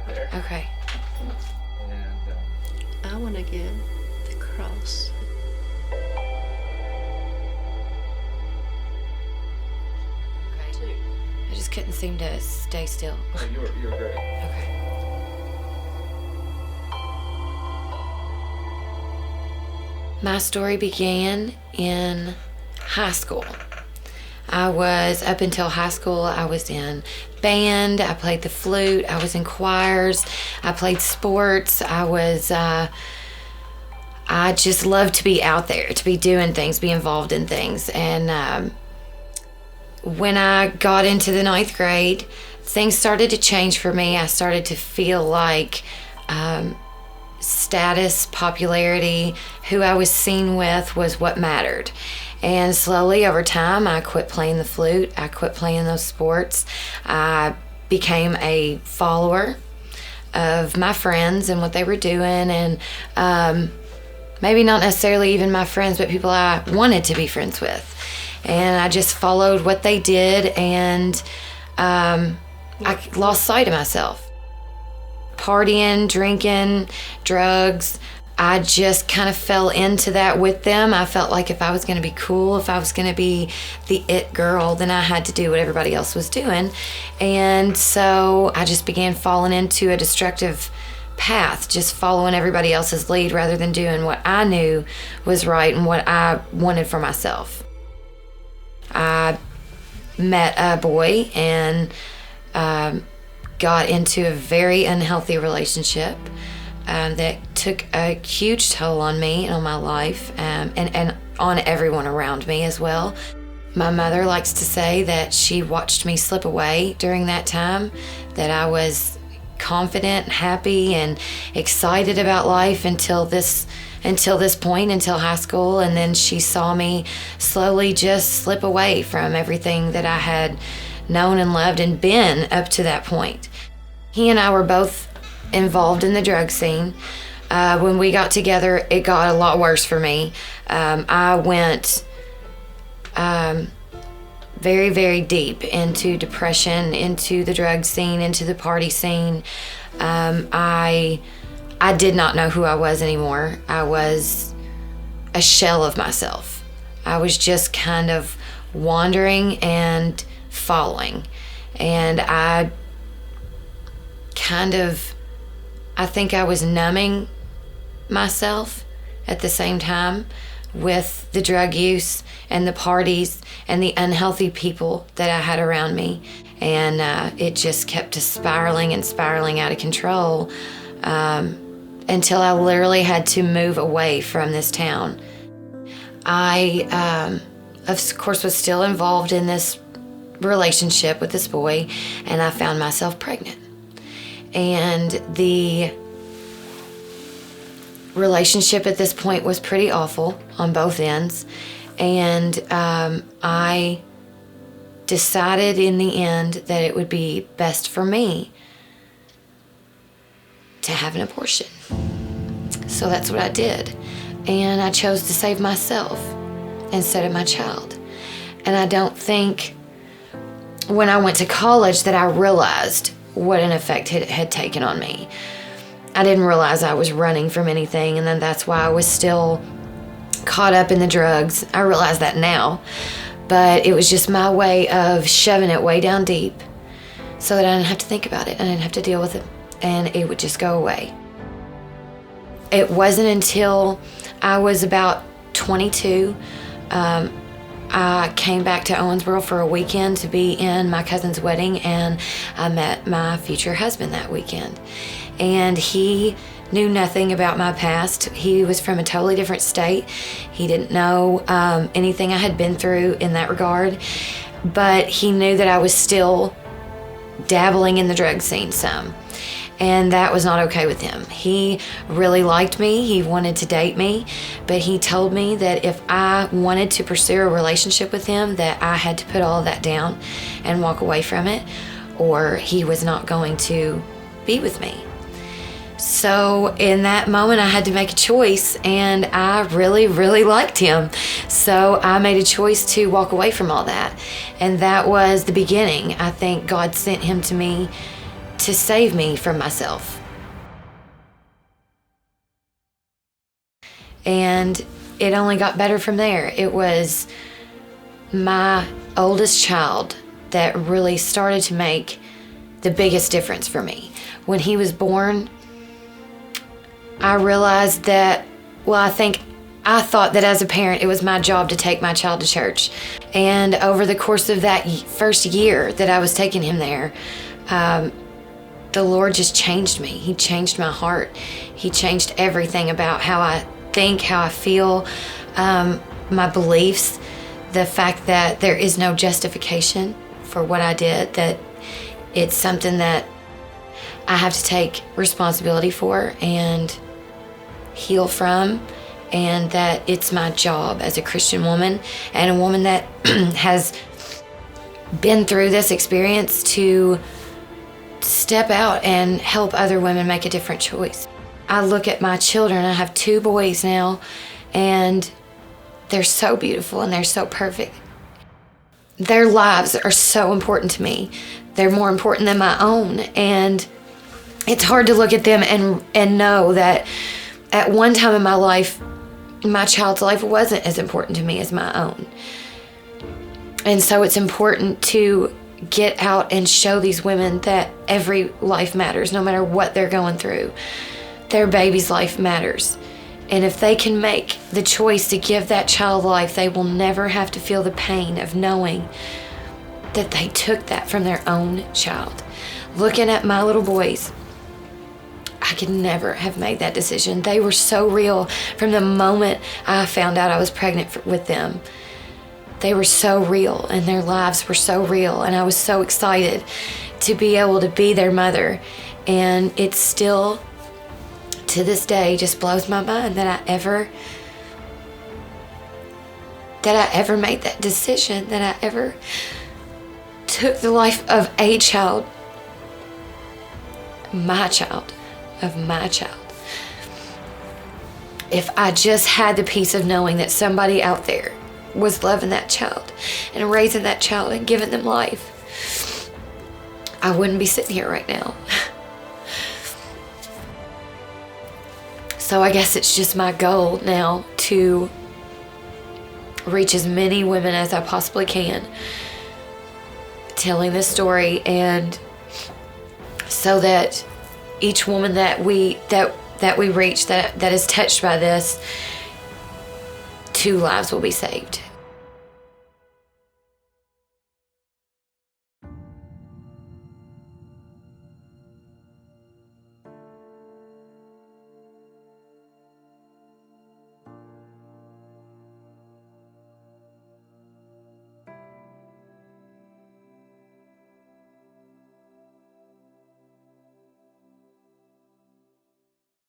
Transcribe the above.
back there. Okay. And I want to give the cross. Okay. I just couldn't seem to stay still. oh, you were great. Okay. My story began in high school. Up until high school, I was in band, I played the flute, I was in choirs, I played sports, I just loved to be out there, to be doing things, be involved in things. And when I got into the 9th grade, things started to change for me. I started to feel like status, popularity, who I was seen with was what mattered. And slowly over time, I quit playing the flute. I quit playing those sports. I became a follower of my friends and what they were doing. And maybe not necessarily even my friends, but people I wanted to be friends with. And I just followed what they did, and I lost sight of myself. Partying, drinking, drugs, I just kind of fell into that with them. I felt like if I was going to be cool, if I was going to be the it girl, then I had to do what everybody else was doing. And so I just began falling into a destructive path, just following everybody else's lead rather than doing what I knew was right and what I wanted for myself. I met a boy and got into a very unhealthy relationship that took a huge toll on me and on my life, and on everyone around me as well. My mother likes to say that she watched me slip away during that time, that I was confident, happy, and excited about life until this point, until high school, and then she saw me slowly just slip away from everything that I had known and loved and been up to that point. He and I were both involved in the drug scene. When we got together, it got a lot worse for me. I went very, very deep into depression, into the drug scene, into the party scene. I did not know who I was anymore. I was a shell of myself. I was just kind of wandering and following. And I think I was numbing myself at the same time with the drug use and the parties and the unhealthy people that I had around me. And it just kept spiraling and spiraling out of control until I literally had to move away from this town. I, of course, was still involved in this relationship with this boy, and I found myself pregnant. And the relationship at this point was pretty awful on both ends. And I decided in the end that it would be best for me to have an abortion. So that's what I did. And I chose to save myself instead of my child. And I don't think when I went to college that I realized what an effect it had taken on me. I didn't realize I was running from anything, and then that's why I was still caught up in the drugs. I realize that now, but it was just my way of shoving it way down deep so that I didn't have to think about it. I didn't have to deal with it, and it would just go away. It wasn't until I was about 22, I came back to Owensboro for a weekend to be in my cousin's wedding, and I met my future husband that weekend. And he knew nothing about my past. He was from a totally different state. He didn't know anything I had been through in that regard, but he knew that I was still dabbling in the drug scene some. And that was not okay with him. He really liked me. He wanted to date me, but he told me that if I wanted to pursue a relationship with him, that I had to put all of that down and walk away from it, or he was not going to be with me. So in that moment, I had to make a choice, and I really, really liked him. So I made a choice to walk away from all that. And that was the beginning. I think God sent him to me to save me from myself. And it only got better from there. It was my oldest child that really started to make the biggest difference for me. When he was born, I realized that, I thought that as a parent, it was my job to take my child to church. And over the course of that first year that I was taking him there, the Lord just changed me. He changed my heart. He changed everything about how I think, how I feel, my beliefs, the fact that there is no justification for what I did, that it's something that I have to take responsibility for and heal from, and that it's my job as a Christian woman and a woman that has been through this experience to step out and help other women make a different choice. I look at my children. I have 2 boys now, and they're so beautiful and they're so perfect. Their lives are so important to me. They're more important than my own. And it's hard to look at them and know that at one time in my life, my child's life wasn't as important to me as my own. And so it's important to get out and show these women that every life matters, no matter what they're going through. Their baby's life matters. And if they can make the choice to give that child life, they will never have to feel the pain of knowing that they took that from their own child. Looking at my little boys, I could never have made that decision. They were so real from the moment I found out I was pregnant with them. They were so real, and their lives were so real, and I was so excited to be able to be their mother. And it still, to this day, just blows my mind that I ever made that decision, that I ever took the life of a child, my child, of my child. If I just had the peace of knowing that somebody out there was loving that child and raising that child and giving them life, I wouldn't be sitting here right now. So I guess it's just my goal now to reach as many women as I possibly can, telling this story, and so that each woman that we reach that is touched by this, 2 lives will be saved.